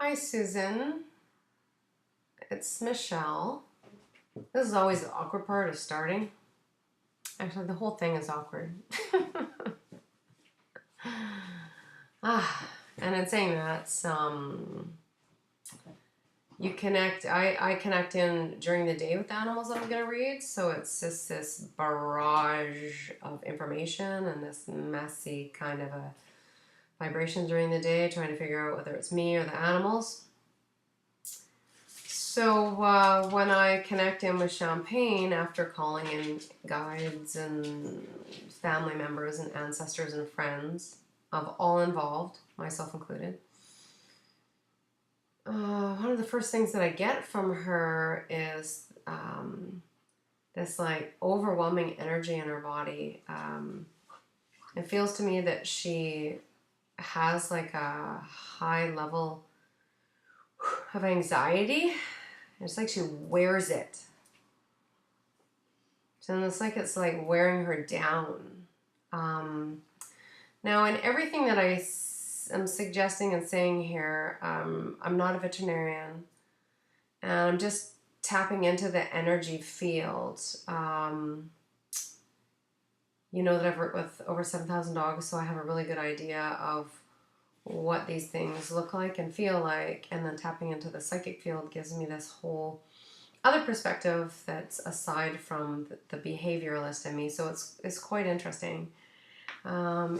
Hi, Susan. It's Michelle. This is always the awkward part of starting. Actually, the whole thing is awkward. And in saying that, you connect. I connect in during the day with the animals that I'm going to read, so it's just this barrage of information and this messy kind of a vibration during the day, trying to figure out whether it's me or the animals. So when I connect in with Champagne after calling in guides and family members and ancestors and friends of all involved, myself included, one of the first things that I get from her is this like overwhelming energy in her body. It feels to me that she has like a high level of anxiety. It's like she wears it. So it's like wearing her down. Now, in everything that I am suggesting and saying here, I'm not a veterinarian, and I'm just tapping into the energy field. You know that I've worked with over 7,000 dogs, so I have a really good idea of what these things look like and feel like, and then tapping into the psychic field gives me this whole other perspective that's aside from the behavioralist in me, so it's quite interesting. I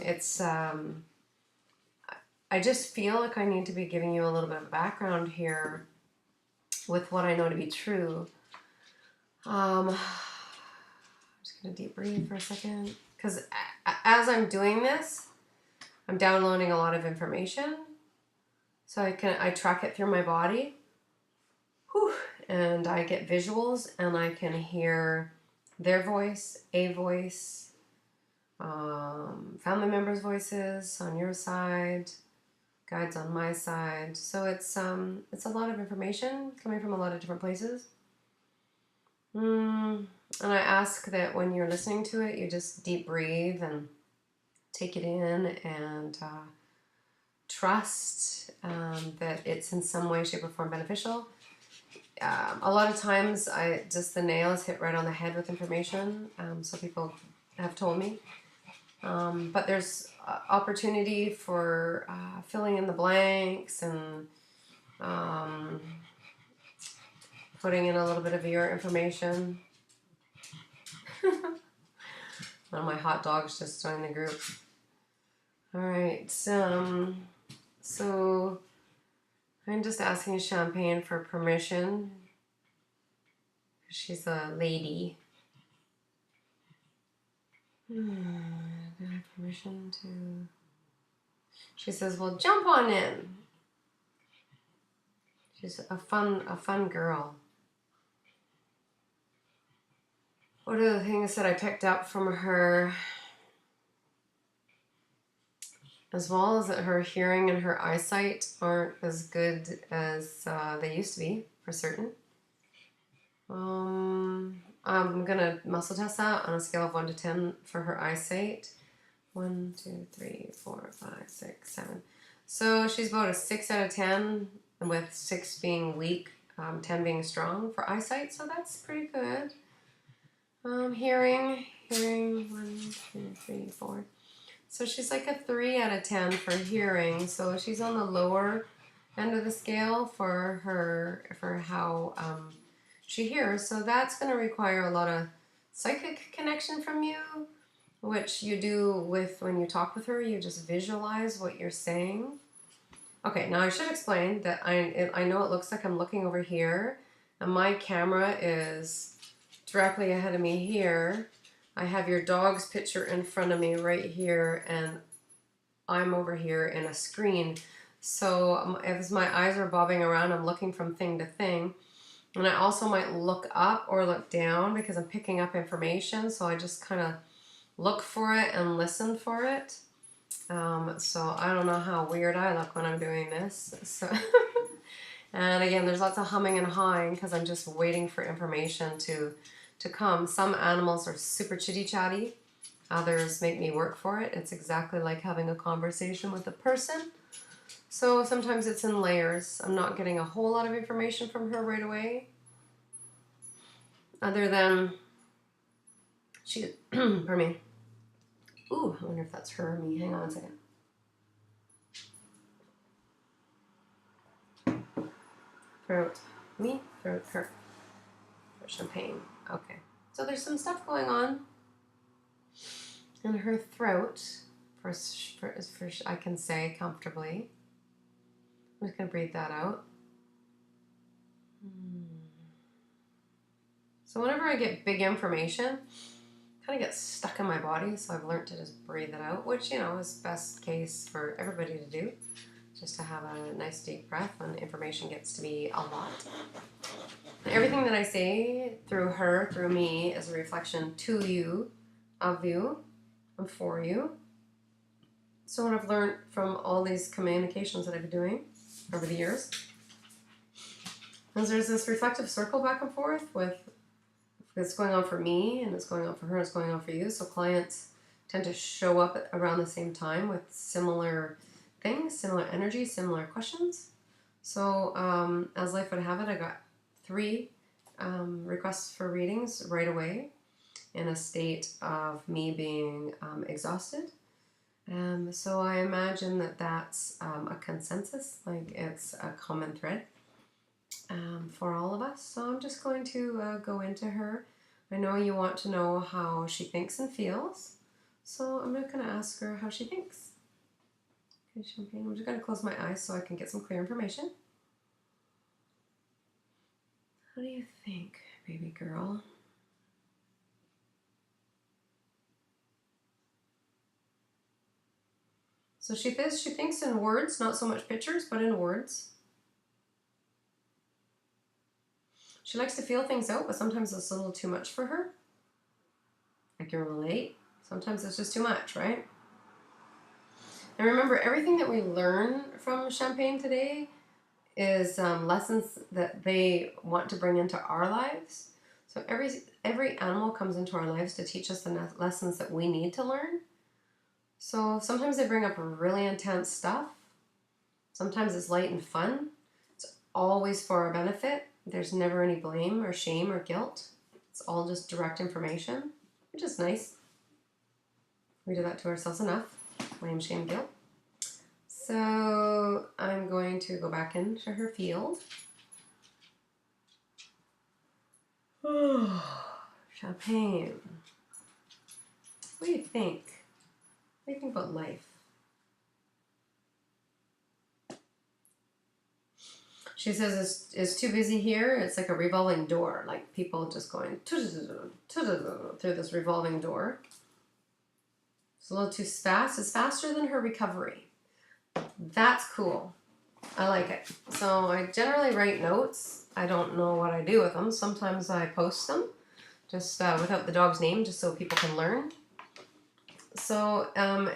just feel like I need to be giving you a little bit of background here with what I know to be true. I'm just gonna deep breathe for a second, because as I'm doing this, I'm downloading a lot of information, so I track it through my body. Whew. And I get visuals, and I can hear their voice, a voice, family members' voices on your side, guides on my side. So it's a lot of information coming from a lot of different places. And I ask that when you're listening to it, you just deep breathe and take it in and trust that it's in some way, shape, or form beneficial. A lot of times, the nail is hit right on the head with information, so people have told me. But there's opportunity for filling in the blanks and putting in a little bit of your information. One of my hot dogs just joined the group. All right, so I'm just asking Champagne for permission. She's a lady. I have permission to... She says, well, jump on in. She's a fun girl. One of the things that I picked up from her, as well as that her hearing and her eyesight aren't as good as they used to be, for certain. I'm gonna muscle test that on a scale of 1 to 10 for her eyesight. 1, 2, 3, 4, 5, 6, 7. So she's about a 6 out of 10, with 6 being weak, 10 being strong for eyesight. So that's pretty good. Hearing 1, 2, 3, 4. So she's like a 3 out of 10 for hearing. So she's on the lower end of the scale for how she hears. So that's going to require a lot of psychic connection from you, which you do when you talk with her. You just visualize what you're saying. Okay, now I should explain that I know it looks like I'm looking over here, and my camera is directly ahead of me here. I have your dog's picture in front of me right here, and I'm over here in a screen. So as my eyes are bobbing around, I'm looking from thing to thing. And I also might look up or look down because I'm picking up information. So I just kind of look for it and listen for it. So I don't know how weird I look when I'm doing this. So and again, there's lots of humming and hawing because I'm just waiting for information to come. Some animals are super chitty chatty. Others make me work for it. It's exactly like having a conversation with a person. So sometimes it's in layers. I'm not getting a whole lot of information from her right away. Other than she, pardon me. Ooh, I wonder if that's her or me. Hang on a second. Throat me, throat her. For champagne. Okay. So there's some stuff going on in her throat. For I can say comfortably. I'm just gonna breathe that out. So whenever I get big information, kind of gets stuck in my body, so I've learned to just breathe it out, which, you know, is best case for everybody to do, just to have a nice deep breath when information gets to be a lot. Everything that I say through her, through me, is a reflection to you, of you, and for you. So what I've learned from all these communications that I've been doing over the years is there's this reflective circle back and forth with it's going on for me, and it's going on for her, and it's going on for you. So clients tend to show up around the same time with similar things, similar energy, similar questions. So as life would have it, I got 3 requests for readings right away in a state of me being exhausted. So I imagine that that's a consensus, like it's a common thread for all of us. So I'm just going to go into her. I know you want to know how she thinks and feels, so I'm not going to ask her how she thinks. Okay, Champagne. I'm just going to close my eyes so I can get some clear information. How do you think, baby girl? So she thinks in words, not so much pictures, but in words. She likes to feel things out, but sometimes it's a little too much for her. I can relate. Sometimes it's just too much, right? And remember, everything that we learn from Champagne today is lessons that they want to bring into our lives. So every animal comes into our lives to teach us the lessons that we need to learn. So sometimes they bring up really intense stuff. Sometimes it's light and fun. It's always for our benefit. There's never any blame or shame or guilt. It's all just direct information, which is nice. We do that to ourselves enough. Blame, shame, guilt. So I'm going to go back into her field. Champagne. What do you think? What do you think about life? She says it's too busy here. It's like a revolving door, like people just going through this revolving door. It's a little too fast. It's faster than her recovery. That's cool. I like it. So I generally write notes. I don't know what I do with them. Sometimes I post them just without the dog's name, just so people can learn. So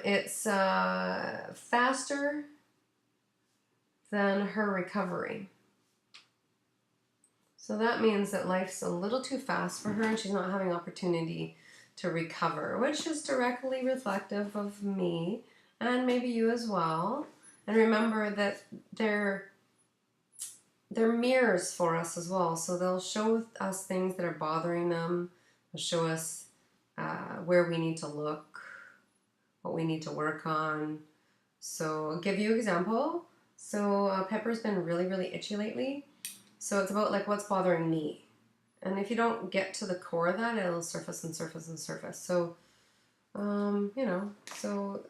it's faster than her recovery. So that means that life's a little too fast for her and she's not having opportunity to recover, which is directly reflective of me and maybe you as well. And remember that they're mirrors for us as well. So they'll show us things that are bothering them. They'll show us where we need to look, what we need to work on. So I'll give you an example. So Pepper's been really, really itchy lately. So it's about like what's bothering me. And if you don't get to the core of that, it'll surface and surface and surface. So, you know, so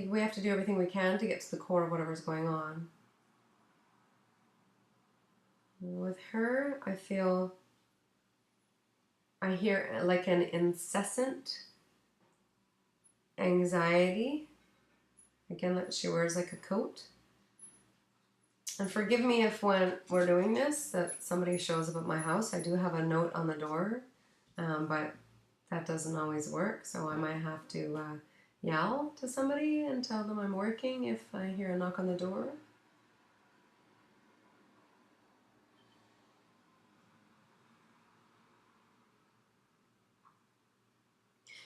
we have to do everything we can to get to the core of whatever's going on. With her, I hear like an incessant anxiety. Again, like she wears like a coat. And forgive me if when we're doing this, that somebody shows up at my house. I do have a note on the door, but that doesn't always work. So I might have to yell to somebody and tell them I'm working if I hear a knock on the door.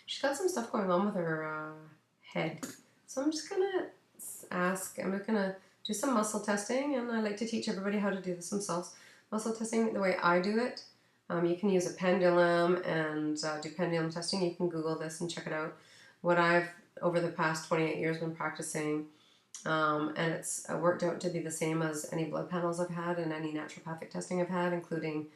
She's got some stuff going on with her head. So I'm just going to I'm just going to do some muscle testing, and I like to teach everybody how to do this themselves. Muscle testing, the way I do it, you can use a pendulum and do pendulum testing. You can Google this and check it out. What I've, over the past 28 years, been practicing, and it's worked out to be the same as any blood panels I've had and any naturopathic testing I've had, including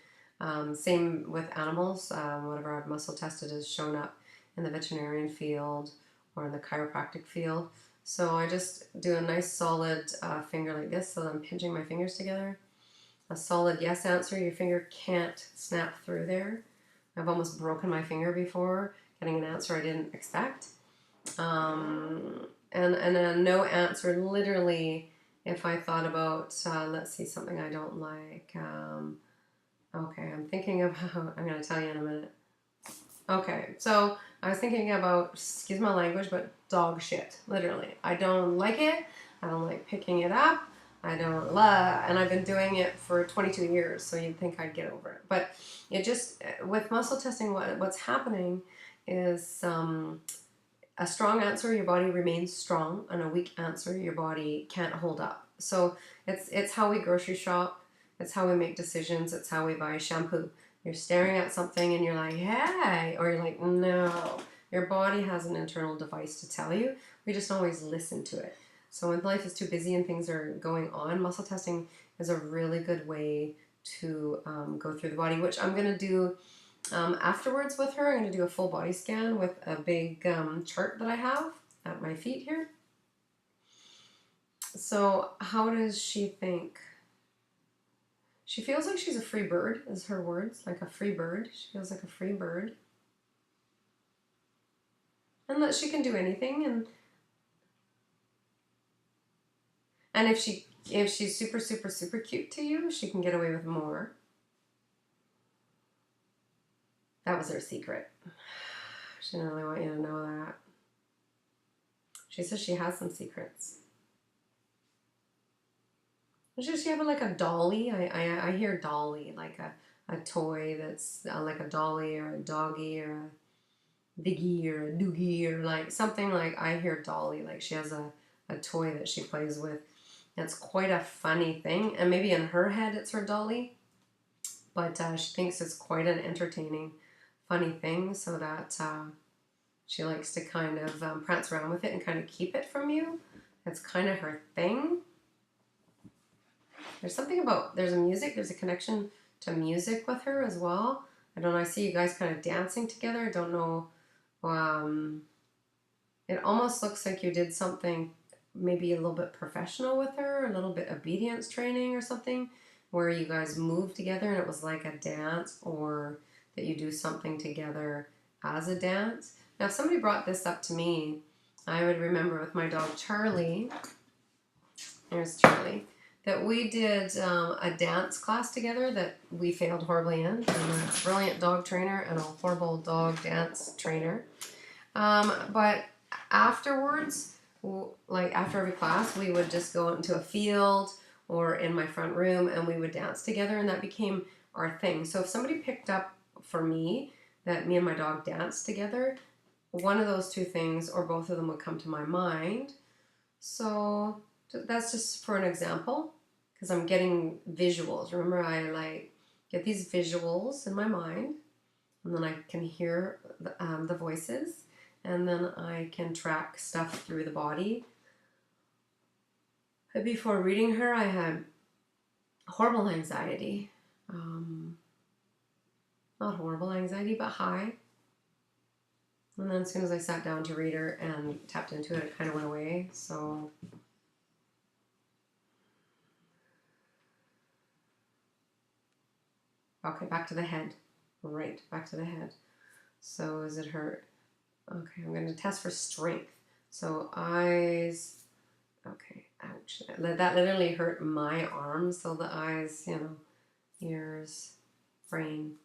same with animals. Whatever I've muscle tested has shown up in the veterinarian field or in the chiropractic field. So I just do a nice solid finger like this, so that I'm pinching my fingers together. A solid yes answer, your finger can't snap through there. I've almost broken my finger before getting an answer I didn't expect. And a no answer, literally, if I thought about, let's see, something I don't like. Okay, I'm thinking of how, I'm going to tell you in a minute. Okay, so I was thinking about, excuse my language, but dog shit, literally. I don't like it. I don't like picking it up. I don't love, and I've been doing it for 22 years, so you'd think I'd get over it. But it just, with muscle testing, what's happening is a strong answer, your body remains strong, and a weak answer, your body can't hold up. So it's how we grocery shop, it's how we make decisions, it's how we buy shampoo. You're staring at something and you're like, hey, or you're like, no. Your body has an internal device to tell you. We just always listen to it. So when life is too busy and things are going on, muscle testing is a really good way to go through the body, which I'm going to do afterwards with her. I'm going to do a full body scan with a big chart that I have at my feet here. So how does she think? She feels like she's a free bird, is her words, like a free bird. She feels like a free bird. And that she can do anything, and if she's super, super, super cute to you, she can get away with more. That was her secret. She didn't really want you to know that. She says she has some secrets. Does she have like a dolly? I hear dolly, like a toy that's like a dolly or a doggy or a biggie or a doogie or like something like, I hear dolly, like she has a toy that she plays with. It's quite a funny thing, and maybe in her head it's her dolly, but she thinks it's quite an entertaining, funny thing, so that she likes to kind of prance around with it and kind of keep it from you. It's kind of her thing. There's something about, there's a connection to music with her as well. I don't know, I see you guys kind of dancing together. I don't know, it almost looks like you did something maybe a little bit professional with her, a little bit obedience training or something, where you guys moved together and it was like a dance, or that you do something together as a dance. Now, if somebody brought this up to me, I would remember with my dog Charlie, there's Charlie, that we did a dance class together that we failed horribly in. I'm a brilliant dog trainer and a horrible dog dance trainer. But afterwards, like after every class, we would just go out into a field or in my front room and we would dance together, and that became our thing. So if somebody picked up for me that me and my dog danced together, one of those two things or both of them would come to my mind. So that's just for an example, because I'm getting visuals. Remember, I like get these visuals in my mind, and then I can hear the voices, and then I can track stuff through the body. But before reading her, I had horrible anxiety. Not horrible anxiety, but high. And then as soon as I sat down to read her and tapped into it, it kind of went away. So okay, back to the head. Right, back to the head. So is it her? Okay, I'm going to test for strength. So eyes. Okay, ouch. That literally hurt my arms. So the eyes, you know, ears, brain,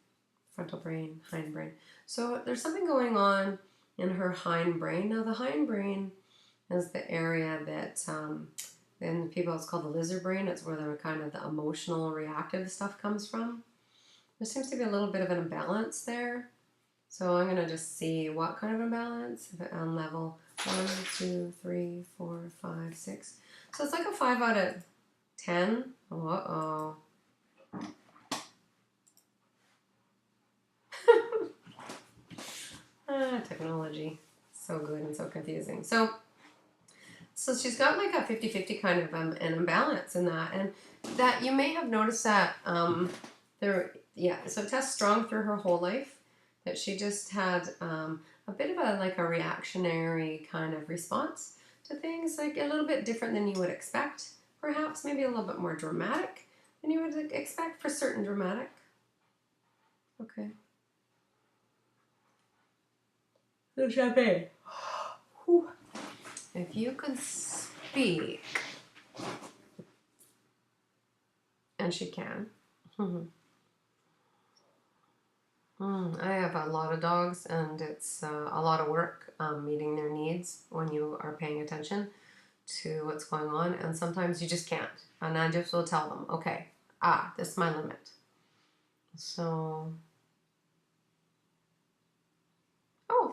frontal brain, hindbrain. So there's something going on in her hindbrain. Now the hindbrain is the area that, in people it's called the lizard brain. It's where the kind of the emotional, reactive stuff comes from. There seems to be a little bit of an imbalance there. So I'm going to just see what kind of imbalance, if it on level 1, 2, 3, 4, 5, 6. So it's like a 5 out of 10. Uh-oh. Technology. So good and so confusing. So she's got like a 50-50 kind of an imbalance in that. And that you may have noticed that so Tess strong through her whole life, that she just had a bit of a reactionary kind of response to things, like a little bit different than you would expect, perhaps maybe a little bit more dramatic than you would expect for certain dramatic. Okay. The champagne. If you could speak, and she can. I have a lot of dogs, and it's a lot of work meeting their needs when you are paying attention to what's going on, and sometimes you just can't. And I just will tell them, okay, this is my limit. So,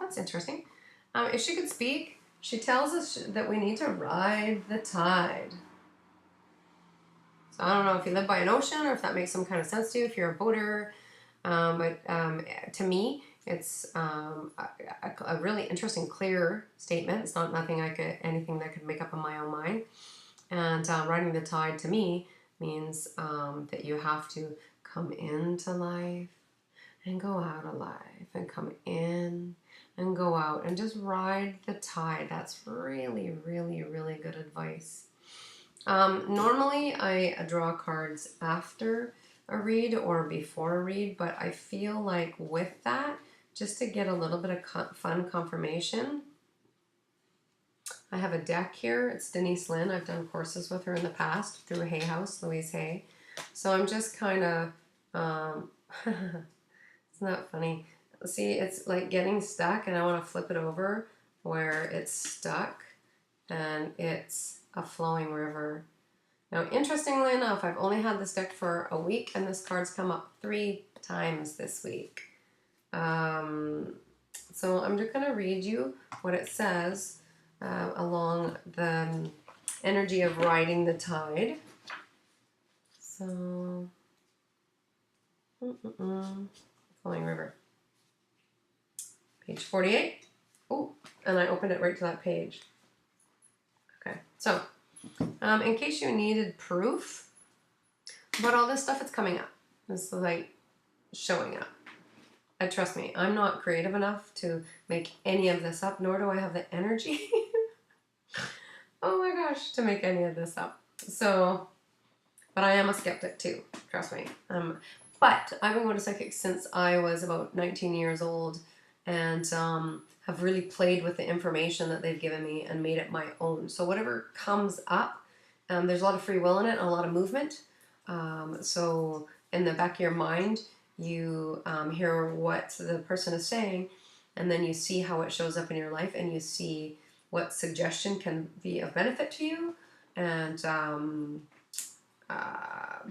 that's interesting. If she could speak, she tells us that we need to ride the tide. So I don't know if you live by an ocean or if that makes some kind of sense to you, if you're a boater. But to me, it's a really interesting, clear statement. It's not anything that could make up in my own mind. And riding the tide to me means that you have to come into life and go out of life, and come in and go out, and just ride the tide. That's really, really, really good advice. Normally I draw cards after a read or before a read, but I feel like with that, just to get a little bit of fun confirmation, I have a deck here. It's Denise Linn. I've done courses with her in the past through Hay House, Louise Hay. So I'm just kind of, it's not funny. See, it's like getting stuck, and I want to flip it over where it's stuck, and it's a flowing river. Now, interestingly enough, I've only had this deck for a week, and this card's come up 3 times this week. So I'm just going to read you what it says along the energy of riding the tide. So, flowing river. Page 48. Oh, and I opened it right to that page. Okay, so in case you needed proof about all this stuff, it's coming up. It's like showing up. And trust me, I'm not creative enough to make any of this up, nor do I have the energy, oh my gosh, to make any of this up. So, but I am a skeptic too, trust me. But I've been going to psychics since I was about 19 years old, and have really played with the information that they've given me and made it my own. So whatever comes up, there's a lot of free will in it and a lot of movement. So in the back of your mind, you hear what the person is saying, and then you see how it shows up in your life, and you see what suggestion can be of benefit to you. And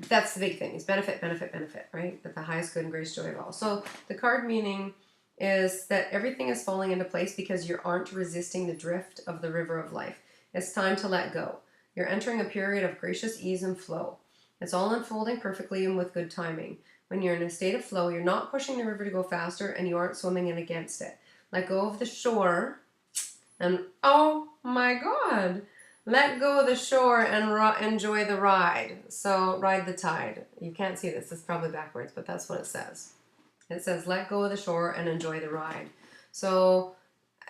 that's the big thing, is benefit, benefit, benefit, right? That the highest good and greatest joy of all. So the card meaning is that everything is falling into place because you aren't resisting the drift of the river of life. It's time to let go. You're entering a period of gracious ease and flow. It's all unfolding perfectly and with good timing. When you're in a state of flow, you're not pushing the river to go faster, and you aren't swimming in against it. Let go of the shore, and oh my God, let go of the shore and enjoy the ride. So ride the tide. You can't see this. It's probably backwards, but that's what it says. It says, let go of the shore and enjoy the ride. So,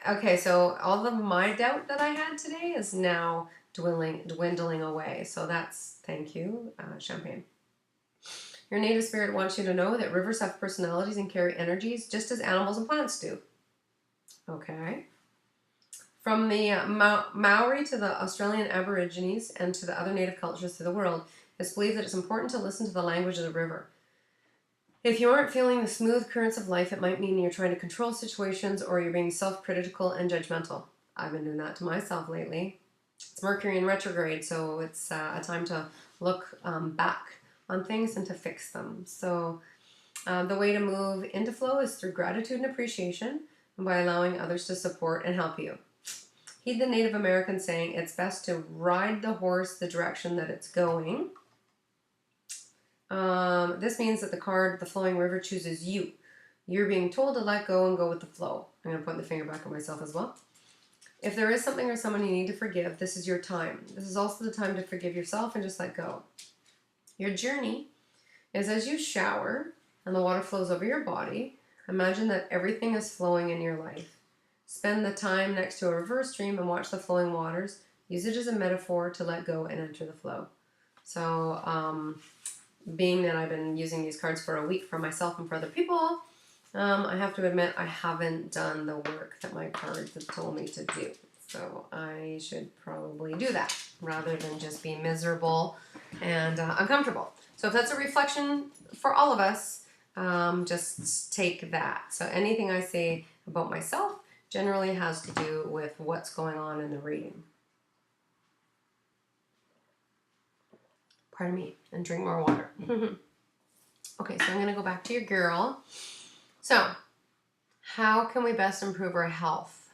okay, so all of my doubt that I had today is now dwindling away. So that's, thank you, champagne. Your native spirit wants you to know that rivers have personalities and carry energies just as animals and plants do. Okay. From the Maori to the Australian Aborigines and to the other native cultures of the world, it's believed that it's important to listen to the language of the river. If you aren't feeling the smooth currents of life, it might mean you're trying to control situations, or you're being self-critical and judgmental. I've been doing that to myself lately. It's Mercury in retrograde, so it's a time to look back on things and to fix them. So the way to move into flow is through gratitude and appreciation, and by allowing others to support and help you. Heed the Native American saying, it's best to ride the horse the direction that it's going. This means that the flowing river chooses you. You're being told to let go and go with the flow. I'm going to point the finger back at myself as well. If there is something or someone you need to forgive, this is your time. This is also the time to forgive yourself and just let go. Your journey is as you shower and the water flows over your body. Imagine that everything is flowing in your life. Spend the time next to a river stream and watch the flowing waters. Use it as a metaphor to let go and enter the flow. So, being that I've been using these cards for a week for myself and for other people, I have to admit I haven't done the work that my cards have told me to do. So I should probably do that rather than just be miserable and uncomfortable. So if that's a reflection for all of us, just take that. So anything I say about myself generally has to do with what's going on in the reading. Pardon me, and drink more water. Okay, so I'm going to go back to your girl. So, how can we best improve our health?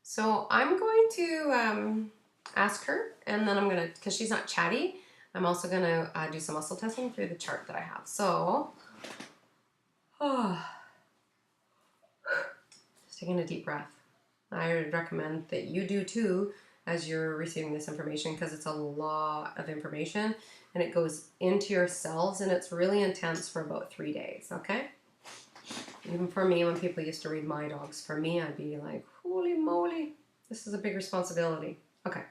So, I'm going to ask her, and then I'm going to, because she's not chatty, I'm also going to do some muscle testing through the chart that I have. So, just taking a deep breath. I would recommend that you do too as you're receiving this information, because it's a lot of information and it goes into your cells and it's really intense for about 3 days, okay? Even for me, when people used to read my dogs, for me, I'd be like, holy moly, this is a big responsibility. Okay.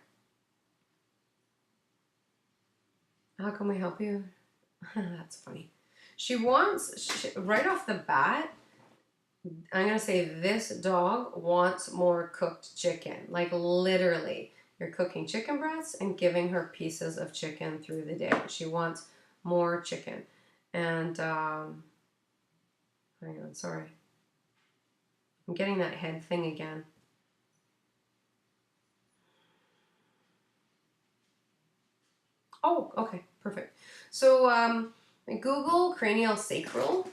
How can we help you? That's funny. She wants, right off the bat, I'm going to say this dog wants more cooked chicken. Like literally, you're cooking chicken breasts and giving her pieces of chicken through the day. She wants more chicken. And, hang on, sorry. I'm getting that head thing again. Oh, okay, perfect. So, Google craniosacral.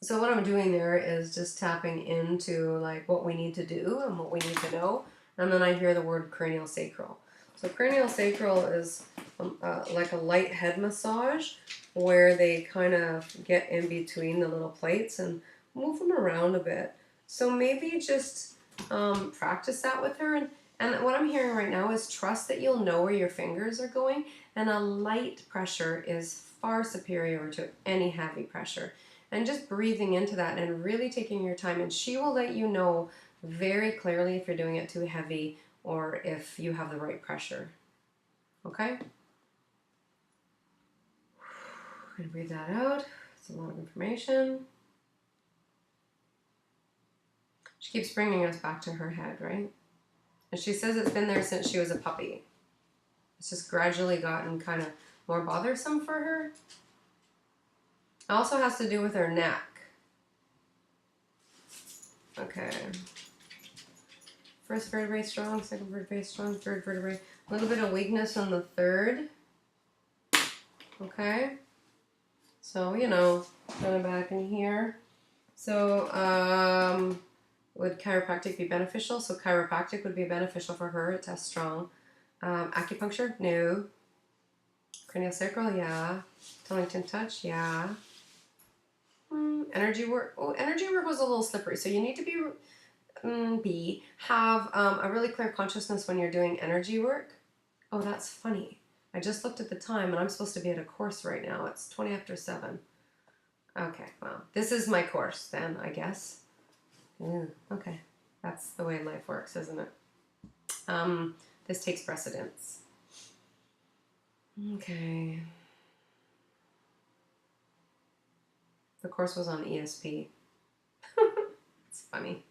So what I'm doing there is just tapping into like what we need to do and what we need to know. And then I hear the word craniosacral. So craniosacral is like a light head massage where they kind of get in between the little plates and move them around a bit. So maybe just practice that with her. And what I'm hearing right now is trust that you'll know where your fingers are going. And a light pressure is far superior to any heavy pressure. And just breathing into that and really taking your time. And she will let you know very clearly if you're doing it too heavy or if you have the right pressure. Okay? I'm going to breathe that out. It's a lot of information. She keeps bringing us back to her head, right? And she says it's been there since she was a puppy. It's just gradually gotten kind of more bothersome for her. It also has to do with her neck. Okay. First vertebrae strong, second vertebrae strong, third vertebrae. A little bit of weakness on the third. Okay. So, you know, kind of back in here. So, would chiropractic be beneficial? So chiropractic would be beneficial for her. It tests strong. Acupuncture? No. Craniosacral? Yeah. Tongue touch? Yeah. Energy work? Oh, energy work was a little slippery. So you need to have a really clear consciousness when you're doing energy work. Oh, that's funny. I just looked at the time and I'm supposed to be at a course right now. It's 20 after 7. Okay, well, this is my course then, I guess. Okay, that's the way life works, isn't it? This takes precedence. Okay. The course was on ESP. It's funny.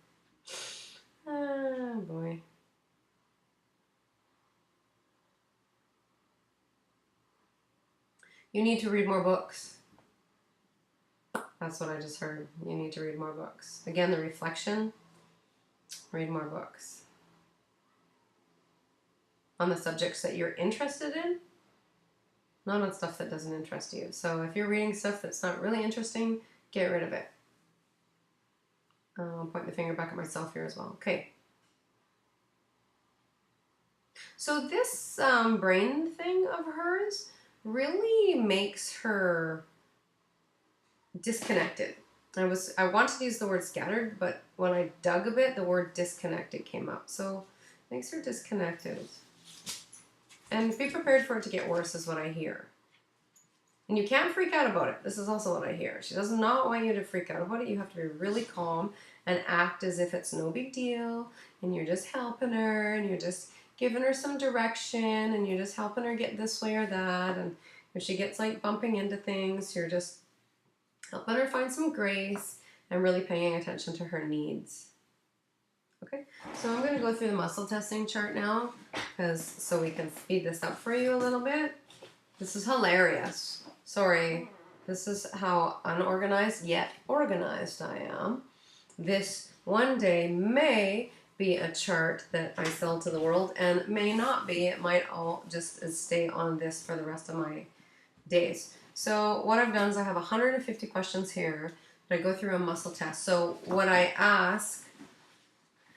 Oh boy. You need to read more books. That's what I just heard. You need to read more books. Again, the reflection. Read more books. On the subjects that you're interested in. Not on stuff that doesn't interest you. So if you're reading stuff that's not really interesting, get rid of it. I'll point the finger back at myself here as well. Okay. So this brain thing of hers really makes her disconnected. I wanted to use the word scattered, but when I dug a bit, the word disconnected came up. So makes her disconnected. And be prepared for it to get worse is what I hear. And you can't freak out about it. This is also what I hear. She does not want you to freak out about it. You have to be really calm and act as if it's no big deal and you're just helping her and you're just giving her some direction and you're just helping her get this way or that. And if she gets like bumping into things, you're just helping her find some grace and really paying attention to her needs. Okay, so I'm going to go through the muscle testing chart now so we can speed this up for you a little bit. This is hilarious. Sorry, this is how unorganized yet organized I am. This one day may be a chart that I sell to the world and may not be. It might all just stay on this for the rest of my days. So what I've done is I have 150 questions here that I go through a muscle test. So what I ask,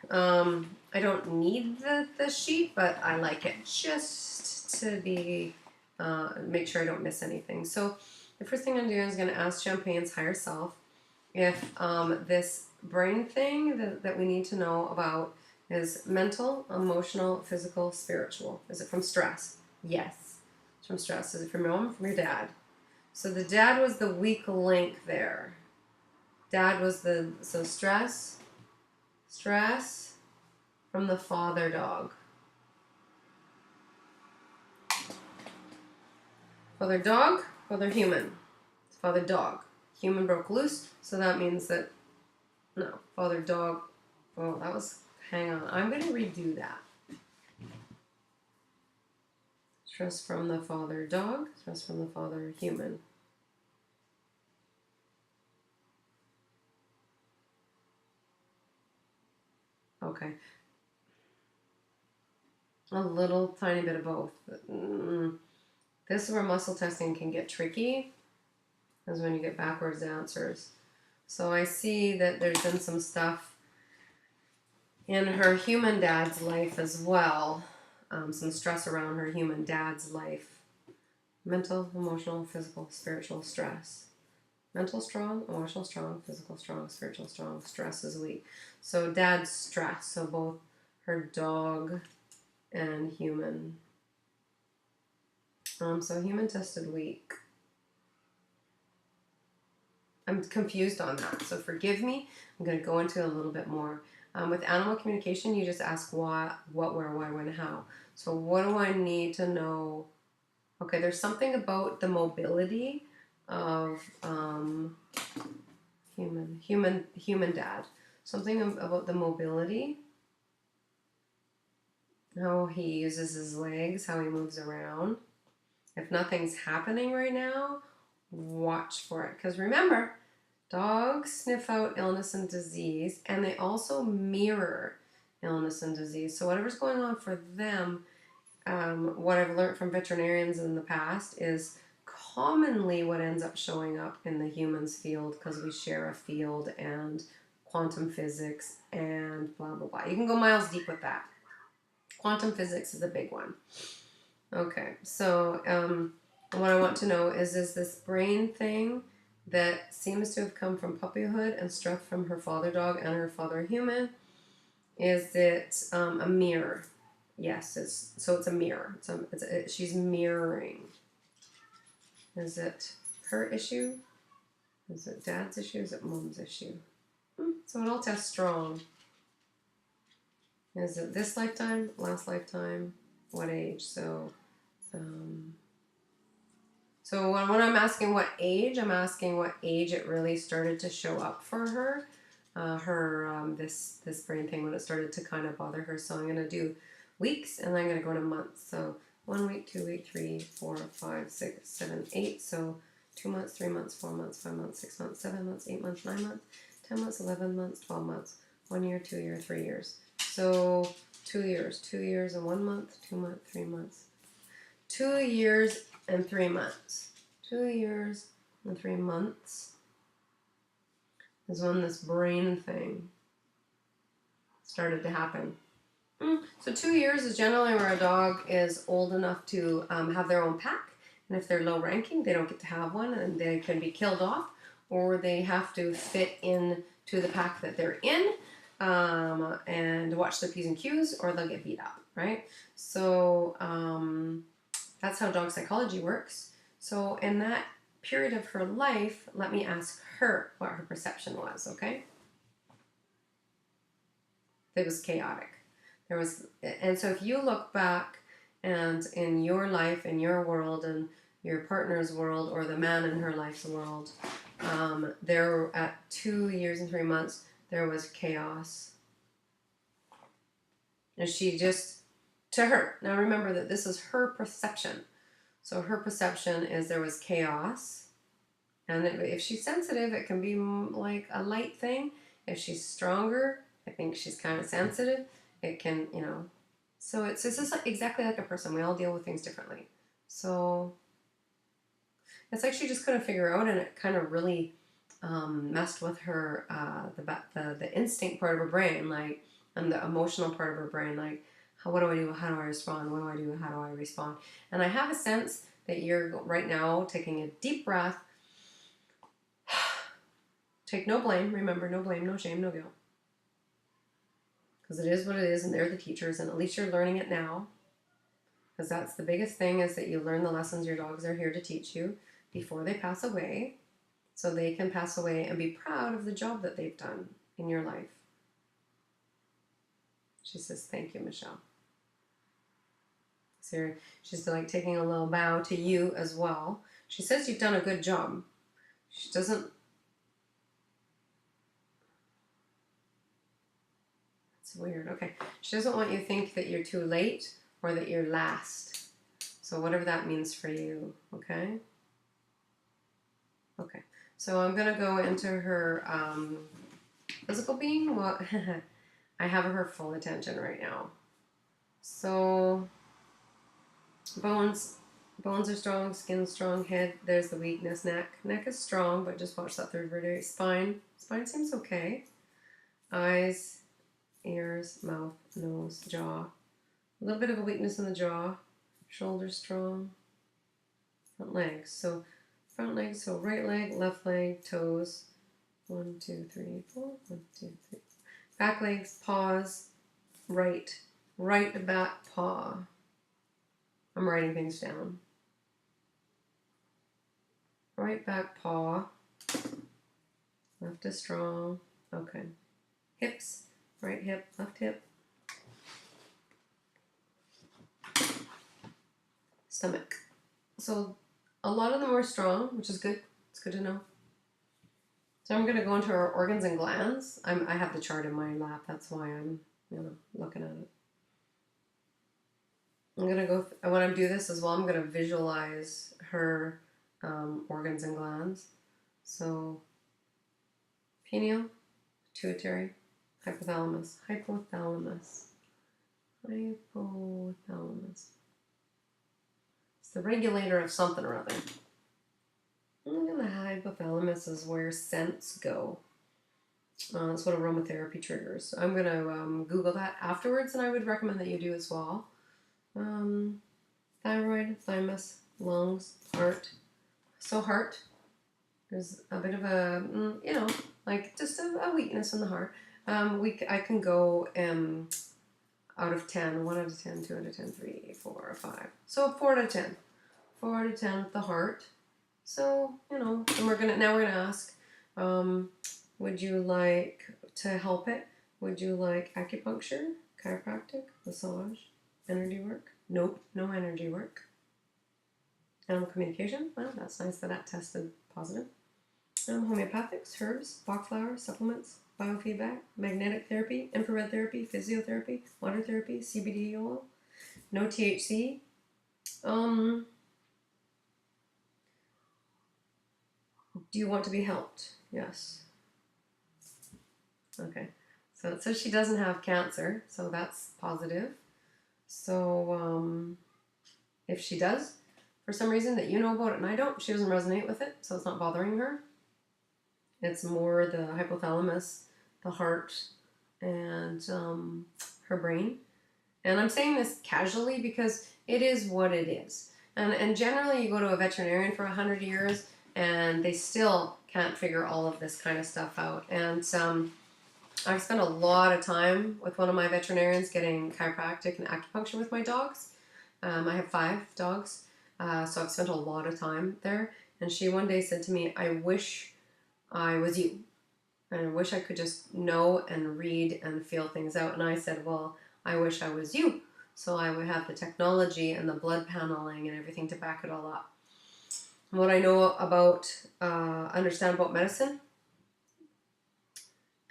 I don't need the sheet, but I like it just to be, make sure I don't miss anything. So the first thing I'm doing is going to ask Champagne's higher self if this brain thing that we need to know about is mental, emotional, physical, spiritual. Is it from stress? Yes. It's from stress. Is it from your mom, from your dad? So the dad was the weak link there. Dad was so stress from the father dog. Father dog, father human. Father dog. Human broke loose, so that means that, no, father dog, oh, that was, hang on, I'm going to redo that. Stress from the father dog, stress from the father human. Okay. A little tiny bit of both. This is where muscle testing can get tricky, is when you get backwards answers. So I see that there's been some stuff in her human dad's life as well. Some stress around her human dad's life. Mental, emotional, physical, spiritual stress. Mental strong, emotional strong, physical strong, spiritual strong, stress is weak. So dad's stress, so both her dog and human. So human tested weak. I'm confused on that, so forgive me. I'm going to go into a little bit more. With animal communication, you just ask what, where, why, when, how. So what do I need to know? Okay, there's something about the mobility of human dad. Something about the mobility, how he uses his legs, how he moves around. If nothing's happening right now, watch for it. Because remember, dogs sniff out illness and disease, and they also mirror illness and disease. So whatever's going on for them, what I've learned from veterinarians in the past is commonly what ends up showing up in the humans field, because we share a field and quantum physics and blah, blah, blah. You can go miles deep with that. Quantum physics is a big one. Okay, so what I want to know is this brain thing that seems to have come from puppyhood and struck from her father dog and her father human, is it a mirror? Yes, it's a mirror. She's mirroring. Is it her issue? Is it dad's issue? Is it mom's issue? So it all tests strong. Is it this lifetime, last lifetime, what age? So when I'm asking what age, I'm asking what age it really started to show up for her. This brain thing, when it started to kind of bother her. So I'm going to do weeks, and then I'm going to go into months. So 1 week, 2 week, 3, 4, 5, 6, 7, 8. So 2 months, 3 months, 4 months, 5 months, 6 months, 7 months, 8 months, 9 months, 10 months, 11 months, 12 months, 1 year, 2 year, 3 years. So 2 years, 2 years and 1 month, 2 months, 3 months. 2 years and 3 months. 2 years and 3 months is when this brain thing started to happen. So 2 years is generally where a dog is old enough to have their own pack. And if they're low ranking, they don't get to have one and they can be killed off, or they have to fit in to the pack that they're in and watch their P's and Q's, or they'll get beat up, right? So that's how dog psychology works. So in that period of her life, let me ask her what her perception was, okay? It was chaotic. There was, and so if you look back and in your life, in your world, and your partner's world, or the man in her life's world, there at 2 years and 3 months, there was chaos. And she just, to her, now remember that this is her perception. So her perception is there was chaos. And if she's sensitive, it can be like a light thing. If she's stronger, I think she's kind of sensitive. It can, you know. So it's just like exactly like a person. We all deal with things differently. So it's like she just couldn't figure out, and it kind of really messed with her the instinct part of her brain, like, and the emotional part of her brain, like, what do I do? How do I respond? What do I do? How do I respond? And I have a sense that you're right now taking a deep breath. Take no blame. Remember, no blame, no shame, no guilt. Because it is what it is, and they're the teachers, and at least you're learning it now. Because that's the biggest thing, is that you learn the lessons your dogs are here to teach you before they pass away, so they can pass away and be proud of the job that they've done in your life. She says, thank you, Michelle. So she's like taking a little bow to you as well. She says you've done a good job. She doesn't. It's weird. Okay. She doesn't want you to think that you're too late or that you're last. So whatever that means for you. Okay? Okay. So I'm going to go into her physical being. Well, I have her full attention right now. So bones are strong, skin's strong, head, there's the weakness, neck is strong, but just watch that third vertebrae. Spine seems okay. Eyes, ears, mouth, nose, jaw. A little bit of a weakness in the jaw. Shoulders strong. Front legs. So front legs, so right leg, left leg, toes. 1, 2, 3, 4. 1, 2, 3. Back legs, paws, right back paw. I'm writing things down. Right back paw. Left is strong. Okay. Hips. Right hip, left hip. Stomach. So a lot of them are strong, which is good. It's good to know. So I'm going to go into our organs and glands. I have the chart in my lap. That's why I'm, looking at it. I'm going to go, when I do this as well, I'm going to visualize her organs and glands. So pineal, pituitary, hypothalamus. It's the regulator of something or other. And the hypothalamus is where scents go. That's what aromatherapy triggers. So I'm going to Google that afterwards, and I would recommend that you do as well. Thyroid, thymus, lungs, heart. So heart, there's a bit of a, like just a weakness in the heart. I can go out of 10, 1 out of 10, 2 out of 10, 3, 4, 5. So 4 out of 10. 4 out of 10 with the heart. So, and we're gonna ask, would you like to help it? Would you like acupuncture, chiropractic, massage, energy work? Nope, no energy work. Animal communication, well, that's nice that tested positive. Homeopathics, herbs, Bach flower, supplements, biofeedback, magnetic therapy, infrared therapy, physiotherapy, water therapy, CBD oil, no THC. Do you want to be helped? Yes. Okay. So it says she doesn't have cancer, so that's positive. So if she does, for some reason that you know about it and I don't, she doesn't resonate with it, so it's not bothering her. It's more the hypothalamus, the heart, and her brain. And I'm saying this casually because it is what it is. And generally, you go to a veterinarian for 100 years and they still can't figure all of this kind of stuff out. And I've spent a lot of time with one of my veterinarians getting chiropractic and acupuncture with my dogs. I have 5 dogs, so I've spent a lot of time there. And she one day said to me, I wish I was you. And I wish I could just know and read and feel things out. And I said, well, I wish I was you. So I would have the technology and the blood paneling and everything to back it all up. What I know about, understand about medicine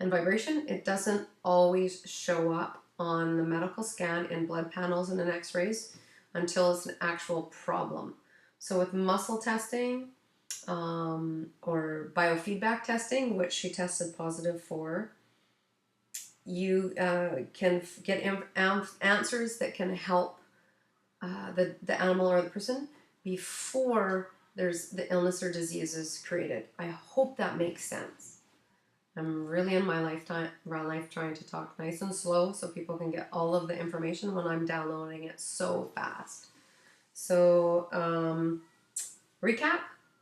and vibration, it doesn't always show up on the medical scan in blood panels and in x-rays until it's an actual problem. So with muscle testing, or biofeedback testing, which she tested positive for, you can get answers that can help the animal or the person before there's the illness or disease is created. I hope that makes sense. I'm really in my life trying to talk nice and slow so people can get all of the information when I'm downloading it so fast. So recap,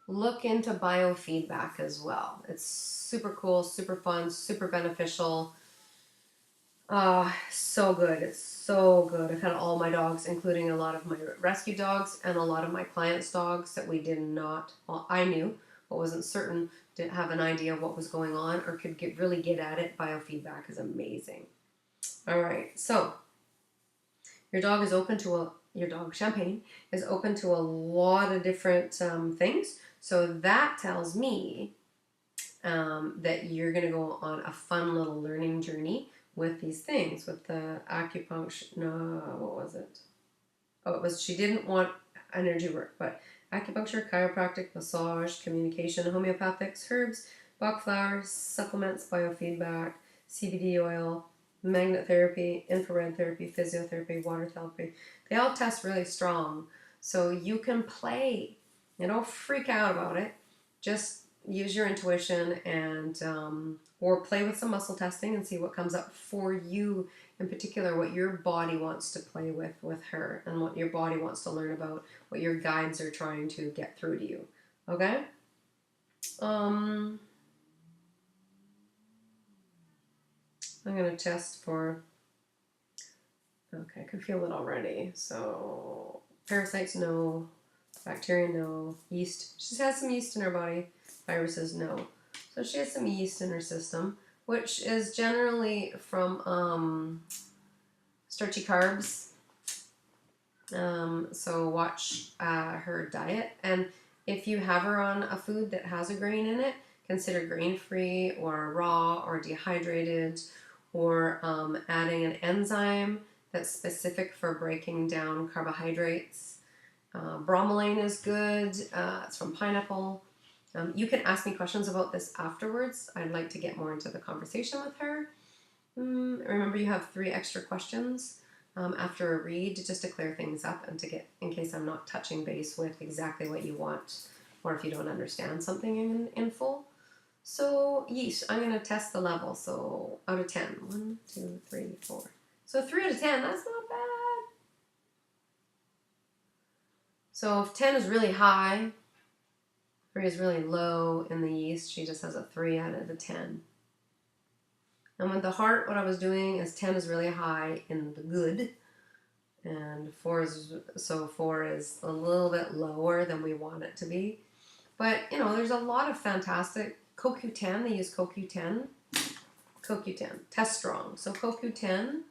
look into biofeedback as well. It's super cool, super fun, super beneficial. So good. It's so good. I've had all my dogs, including a lot of my rescue dogs and a lot of my clients' dogs that we did not, well, I knew, but wasn't certain, didn't have an idea of what was going on or could really get at it. Biofeedback is amazing. All right, so your dog is open to your dog Champagne is open to a lot of different things. So that tells me that you're going to go on a fun little learning journey with these things, with the acupuncture. No, what was it? Oh, it was, she didn't want energy work, but acupuncture, chiropractic, massage, communication, homeopathics, herbs, Bach flowers, supplements, biofeedback, CBD oil, magnet therapy, infrared therapy, physiotherapy, water therapy. They all test really strong. So you can play. You don't freak out about it. Just use your intuition and or play with some muscle testing and see what comes up for you in particular, what your body wants to play with her and what your body wants to learn about, what your guides are trying to get through to you. Okay? I'm going to test for, okay, I can feel it already. So parasites, no. Bacteria, no. Yeast, she has some yeast in her body. Viruses, no. So she has some yeast in her system, which is generally from starchy carbs. So watch her diet. And if you have her on a food that has a grain in it, consider grain-free or raw or dehydrated, or adding an enzyme that's specific for breaking down carbohydrates. Bromelain is good. It's from pineapple. You can ask me questions about this afterwards. I'd like to get more into the conversation with her. Remember, you have 3 extra questions after a read just to clear things up and to get, in case I'm not touching base with exactly what you want or if you don't understand something in full. So, yeesh, I'm going to test the level. So, out of 10. 1, 2, 3, 4. So, 3 out of 10, that's not bad. So, if 10 is really high, 3 is really low in the yeast, she just has a 3 out of the 10. And with the heart, what I was doing is 10 is really high in the good, and 4 is a little bit lower than we want it to be. But, you know, there's a lot of fantastic, CoQ10, they use CoQ10, test strong. So CoQ10,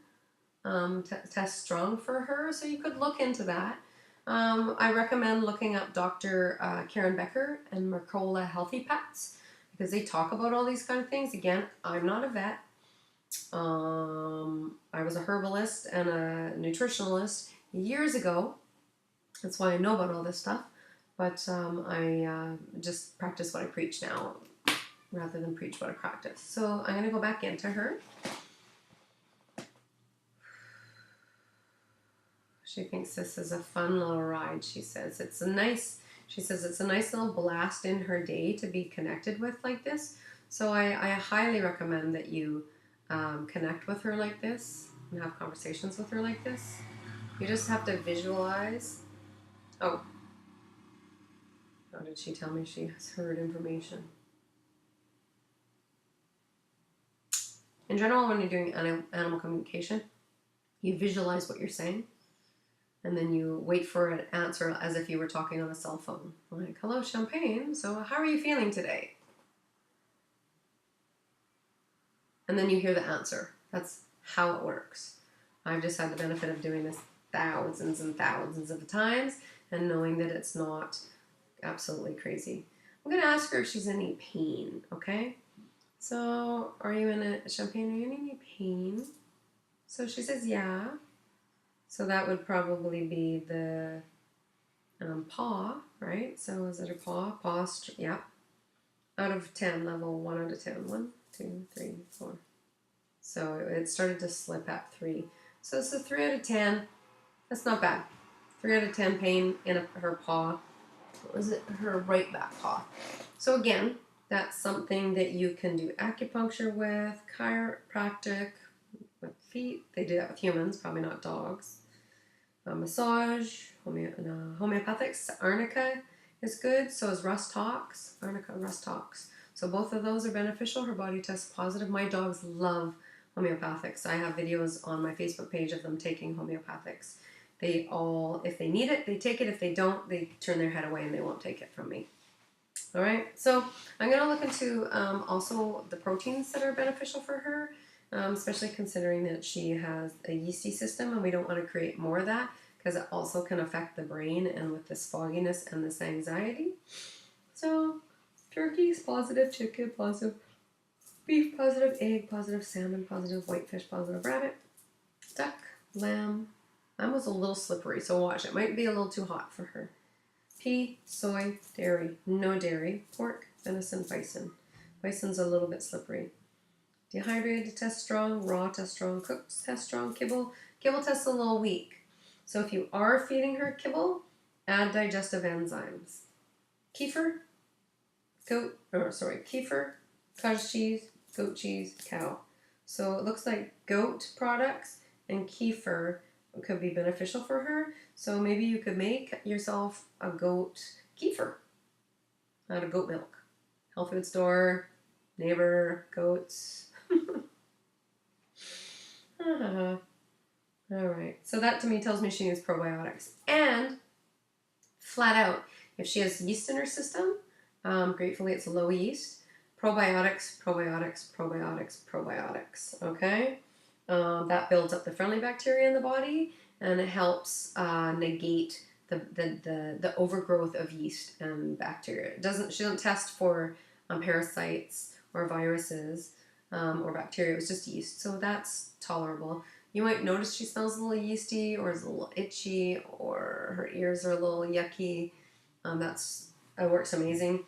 test strong for her, so you could look into that. I recommend looking up Dr. Karen Becker and Mercola Healthy Pets because they talk about all these kind of things. Again, I'm not a vet. I was a herbalist and a nutritionalist years ago. That's why I know about all this stuff. But I just practice what I preach now rather than preach what I practice. So I'm going to go back into her. She thinks this is a fun little ride, she says. It's a nice little blast in her day to be connected with like this. So I highly recommend that you connect with her like this. and have conversations with her like this. You just have to visualize. Oh, how did she tell me she has heard information? In general, when you're doing animal communication, you visualize what you're saying, and then you wait for an answer as if you were talking on a cell phone. Like, hello, Champagne, so how are you feeling today? And then you hear the answer. That's how it works. I've just had the benefit of doing this thousands and thousands of times and knowing that it's not absolutely crazy. I'm going to ask her if she's in any pain, okay? So, are you in a Champagne? Are you in any pain? So she says, yeah. So that would probably be the paw, right? So is it a paw? Paw, yeah. Out of 10, level 1 out of 10. 1, 2, 3, 4. So it started to slip at 3. So it's a 3 out of 10. That's not bad. 3 out of 10 pain in her paw. What was it? Her right back paw. So again, that's something that you can do acupuncture with, chiropractic with feet. They do that with humans, probably not dogs. Massage, homeopathics. Arnica is good. So is Russ Tox. Arnica, Russ Tox. So both of those are beneficial. Her body tests positive. My dogs love homeopathics. I have videos on my Facebook page of them taking homeopathics. They all, if they need it, they take it. If they don't, they turn their head away and they won't take it from me. All right, so I'm going to look into also the proteins that are beneficial for her, especially considering that she has a yeasty system and we don't want to create more of that because it also can affect the brain and with this fogginess and this anxiety. So turkey's positive, chicken positive, beef positive, egg positive, salmon positive, whitefish positive, rabbit, duck, lamb. That was a little slippery, so watch. It might be a little too hot for her. Pea, soy, dairy, no dairy, pork, venison, bison. Bison's a little bit slippery. Dehydrated test strong, raw test strong, cooked test strong, kibble. Kibble test a little weak. So if you are feeding her kibble, add digestive enzymes. Kefir, kefir, cottage cheese, goat cheese, cow. So it looks like goat products and kefir could be beneficial for her. So maybe you could make yourself a goat kefir out of goat milk. Health food store, neighbor, goats. All right. So that to me tells me she needs probiotics. And flat out, if she has yeast in her system, gratefully it's low yeast, probiotics, probiotics, probiotics, probiotics, okay? That builds up the friendly bacteria in the body and it helps negate the overgrowth of yeast and bacteria. She doesn't test for parasites or viruses or bacteria. It was just yeast, so that's tolerable. You might notice she smells a little yeasty or is a little itchy or her ears are a little yucky. It works amazing.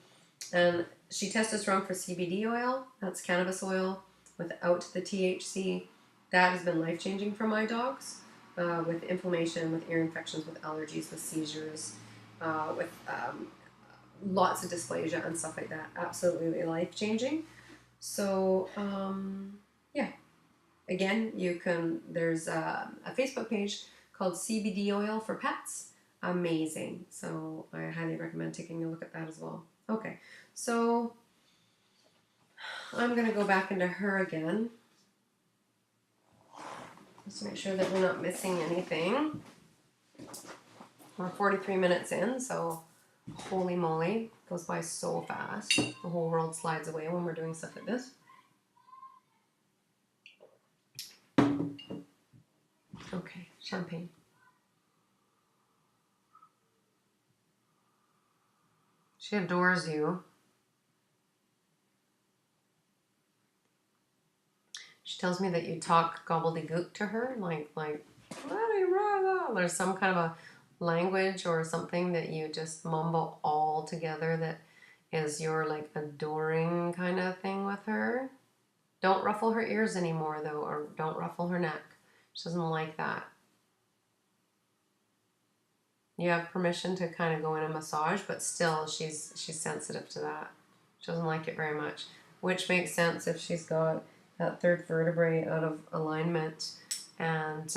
And she tested strong for CBD oil. That's cannabis oil without the THC. That has been life-changing for my dogs with inflammation, with ear infections, with allergies, with seizures, with lots of dysplasia and stuff like that. Absolutely life-changing. So, yeah. Again, there's a Facebook page called CBD Oil for Pets. Amazing. So I highly recommend taking a look at that as well. Okay, so I'm going to go back into her again. Just to make sure that we're not missing anything. We're 43 minutes in, so holy moly, it goes by so fast. The whole world slides away when we're doing stuff like this. Okay, Champagne. She adores you. She tells me that you talk gobbledygook to her, like there's some kind of a language or something that you just mumble all together that is your like adoring kind of thing with her. Don't ruffle her ears anymore though, or don't ruffle her neck. She doesn't like that. You have permission to kind of go in and massage, but still she's sensitive to that. She doesn't like it very much, which makes sense if she's got that third vertebrae out of alignment. and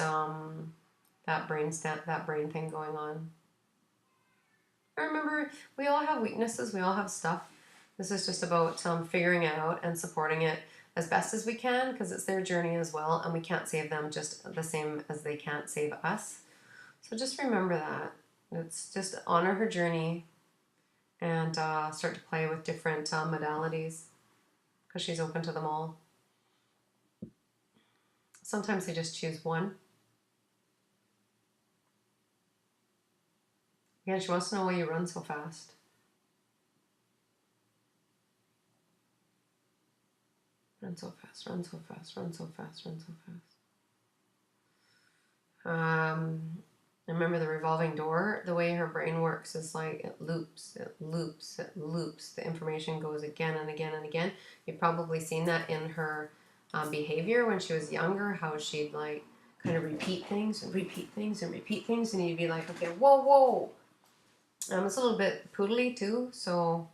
that brain thing going on. Remember, we all have weaknesses. We all have stuff. This is just about figuring it out and supporting it as best as we can, because it's their journey as well, and we can't save them just the same as they can't save us. So just remember that. It's just honor her journey and start to play with different modalities, because she's open to them all. Sometimes they just choose one. Again, she wants to know why you run so fast. Run so fast, run so fast, run so fast, run so fast. Remember the revolving door? The way her brain works is like it loops, it loops, it loops. The information goes again and again and again. You've probably seen that in her behavior when she was younger, how she'd like kind of repeat things and repeat things and repeat things, and you'd be like, okay, whoa, whoa. It's a little bit poodly too, so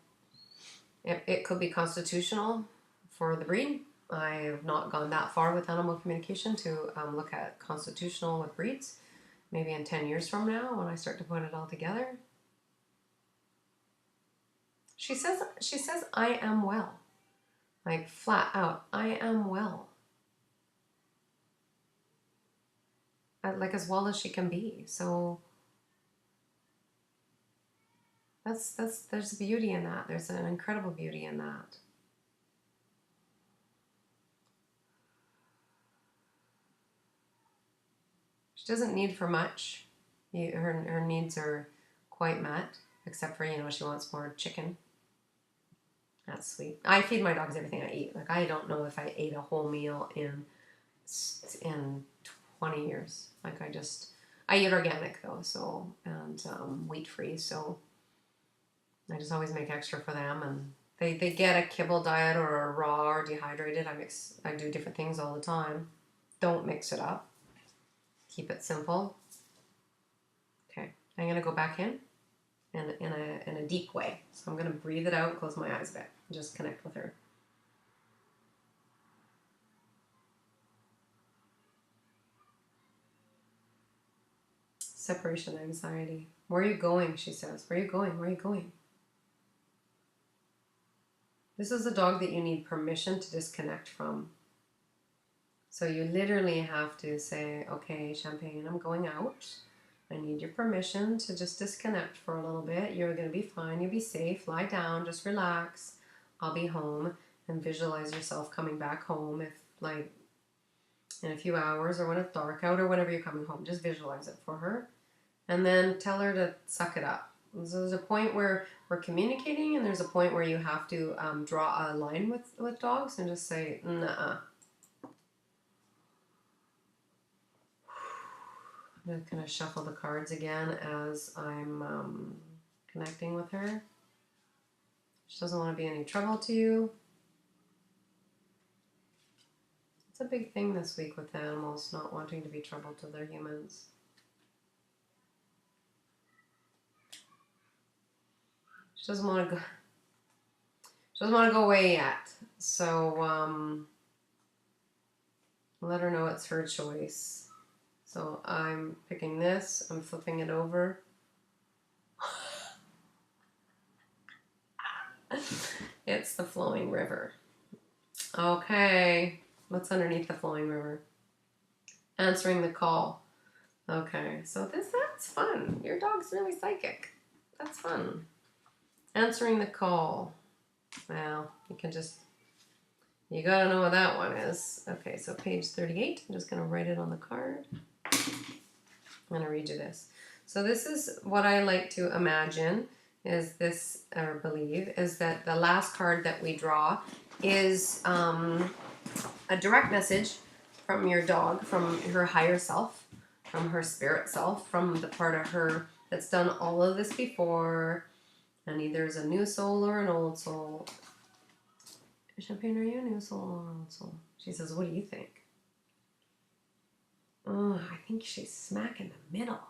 it could be constitutional for the breed. I have not gone that far with animal communication to look at constitutional with breeds. Maybe in 10 years from now when I start to put it all together. She says, I am well. Like flat out, I am well. Like as well as she can be. So there's beauty in that. There's an incredible beauty in that. She doesn't need for much. Her needs are quite met, except for, she wants more chicken. That's sweet. I feed my dogs everything I eat. Like, I don't know if I ate a whole meal in 20 years. Like, I eat organic though, so, and wheat free, so I just always make extra for them, and they get a kibble diet or a raw or dehydrated. I do different things all the time. Don't mix it up. Keep it simple. Okay, I'm gonna go back in a deep way. So I'm gonna breathe it out and close my eyes a bit and just connect with her. Separation anxiety. Where are you going? She says. Where are you going? Where are you going? This is a dog that you need permission to disconnect from. So you literally have to say, okay, Champagne, I'm going out. I need your permission to just disconnect for a little bit. You're going to be fine. You'll be safe. Lie down. Just relax. I'll be home. And visualize yourself coming back home if, like, in a few hours or when it's dark out or whenever you're coming home. Just visualize it for her. And then tell her to suck it up. So there's a point where we're communicating, and there's a point where you have to draw a line with dogs and just say, nah. I'm going to kind of shuffle the cards again as I'm connecting with her. She doesn't want to be any trouble to you. It's a big thing this week with animals not wanting to be trouble to their humans. She doesn't want to go. She doesn't want to go away yet. So let her know it's her choice. So I'm picking this. I'm flipping it over. It's the flowing river. Okay. What's underneath the flowing river? Answering the call. Okay. So that's fun. Your dog's really psychic. That's fun. Answering the call. Well, you gotta know what that one is. Okay, so page 38. I'm just gonna write it on the card. I'm gonna read you this. So this is what I like to imagine is this, or believe, is that the last card that we draw is a direct message from your dog, from her higher self, from her spirit self, from the part of her that's done all of this before, and either is a new soul or an old soul. Champagne, are you a new soul or an old soul? She says, what do you think? Oh, I think she's smack in the middle.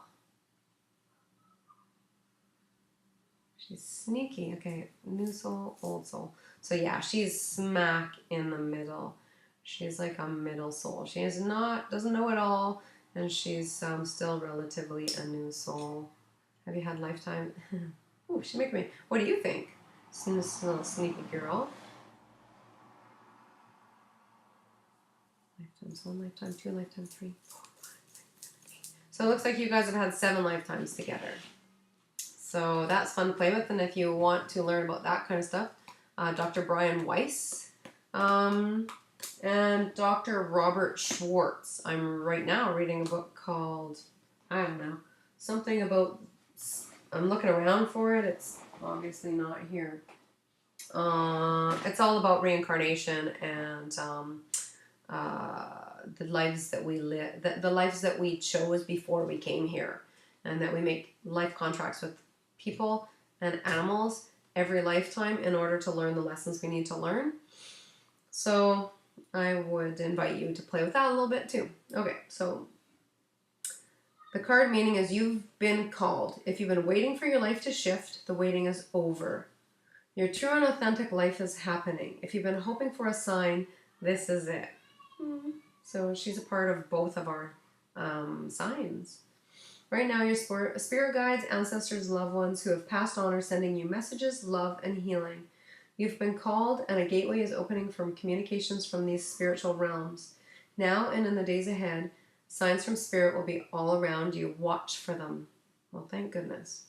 She's sneaky. Okay, new soul, old soul. So yeah, she's smack in the middle. She's like a middle soul. She is not, doesn't know it all, and she's still relatively a new soul. Have you had lifetime? Ooh, she's making me. What do you think? This little sneaky girl. Lifetimes, 1 lifetime, 2 lifetime, 3, 4, 5, 6, 7, 8. So it looks like you guys have had 7 lifetimes together. So that's fun to play with, and if you want to learn about that kind of stuff, Dr. Brian Weiss and Dr. Robert Schwartz. I'm right now reading a book called, I don't know, something about, I'm looking around for it. It's obviously not here. It's all about reincarnation and the lives that we live, the lives that we chose before we came here, and that we make life contracts with people and animals every lifetime in order to learn the lessons we need to learn. So I would invite you to play with that a little bit too. Okay, so the card meaning is you've been called. If you've been waiting for your life to shift, the waiting is over. Your true and authentic life is happening. If you've been hoping for a sign, this is it. So she's a part of both of our signs. Right now, your spirit guides, ancestors, loved ones who have passed on are sending you messages, love, and healing. You've been called, and a gateway is opening from communications from these spiritual realms. Now and in the days ahead, signs from spirit will be all around you. Watch for them. Well, thank goodness.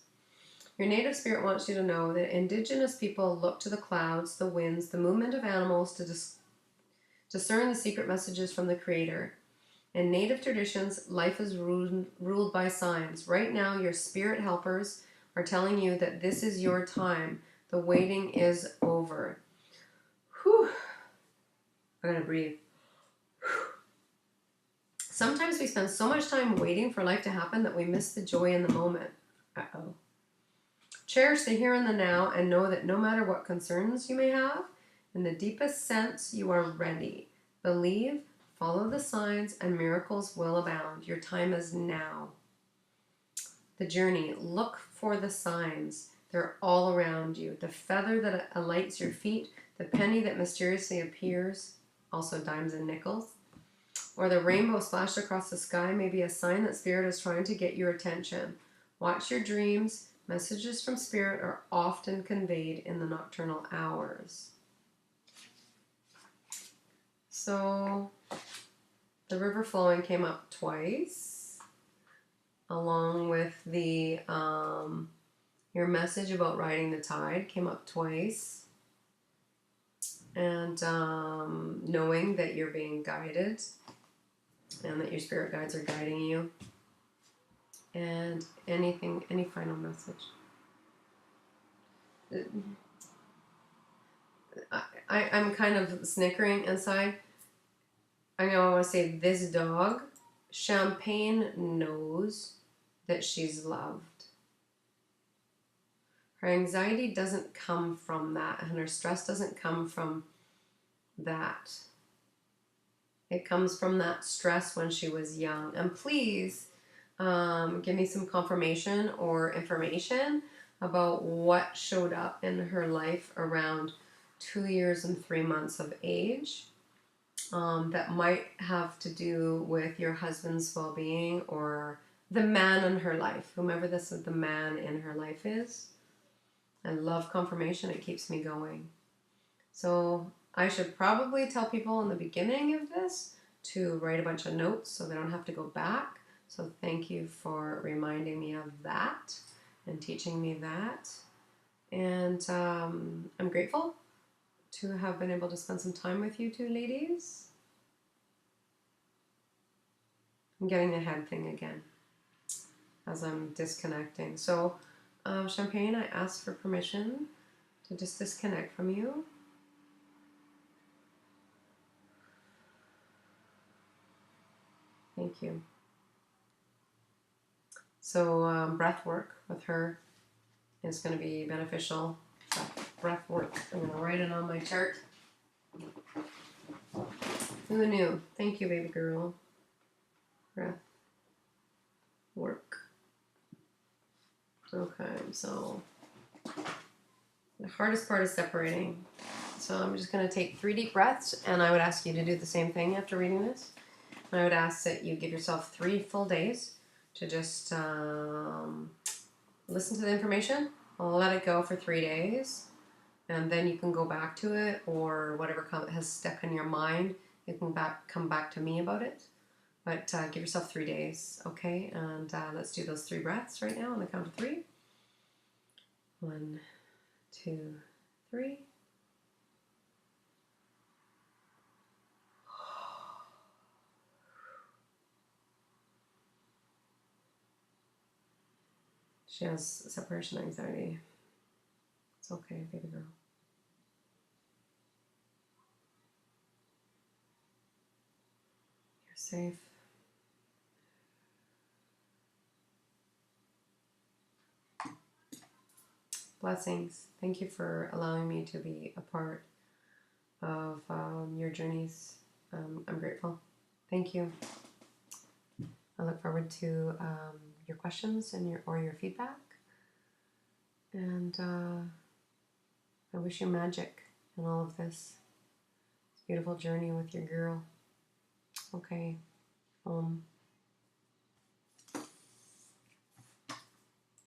Your native spirit wants you to know that indigenous people look to the clouds, the winds, the movement of animals to discern the secret messages from the Creator. In native traditions, life is ruled by signs. Right now, your spirit helpers are telling you that this is your time. The waiting is over. Whew. I gotta breathe. Whew. Sometimes we spend so much time waiting for life to happen that we miss the joy in the moment. Uh-oh. Cherish the here and the now and know that no matter what concerns you may have, in the deepest sense, you are ready. Believe, follow the signs, and miracles will abound. Your time is now. The journey. Look for the signs. They're all around you. The feather that alights your feet, the penny that mysteriously appears, also dimes and nickels, or the rainbow splashed across the sky may be a sign that Spirit is trying to get your attention. Watch your dreams. Messages from Spirit are often conveyed in the nocturnal hours. So the river flowing came up twice, along with the your message about riding the tide came up twice, and knowing that you're being guided and that your spirit guides are guiding you, and any final message. I'm kind of snickering inside. I know I want to say this dog, Champagne, knows that she's loved. Her anxiety doesn't come from that, and her stress doesn't come from that. It comes from that stress when she was young. And please give me some confirmation or information about what showed up in her life around 2 years and 3 months of age. That might have to do with your husband's well-being or the man in her life, whomever the man in her life is. I love confirmation. It keeps me going. So I should probably tell people in the beginning of this to write a bunch of notes so they don't have to go back. So thank you for reminding me of that and teaching me that. And I'm grateful to have been able to spend some time with you two ladies. I'm getting the head thing again as I'm disconnecting. So, Champagne, I ask for permission to just disconnect from you. Thank you. So, breath work with her is going to be beneficial. Breath work. I'm going to write it on my chart. Who knew? Thank you, baby girl. Breath work. Okay, so the hardest part is separating. So I'm just going to take 3 deep breaths, and I would ask you to do the same thing after reading this. And I would ask that you give yourself 3 full days to just listen to the information, let it go for 3 days, and then you can go back to it, or whatever has stuck in your mind, you can come back to me about it. But give yourself 3 days, okay? And let's do those 3 breaths right now on the count of 3. 1, 2, 3. She has separation anxiety. It's okay, baby girl. You're safe. Blessings. Thank you for allowing me to be a part of your journeys. I'm grateful. Thank you. I look forward to your questions and your feedback. And I wish you magic in all of this. Beautiful journey with your girl. Okay.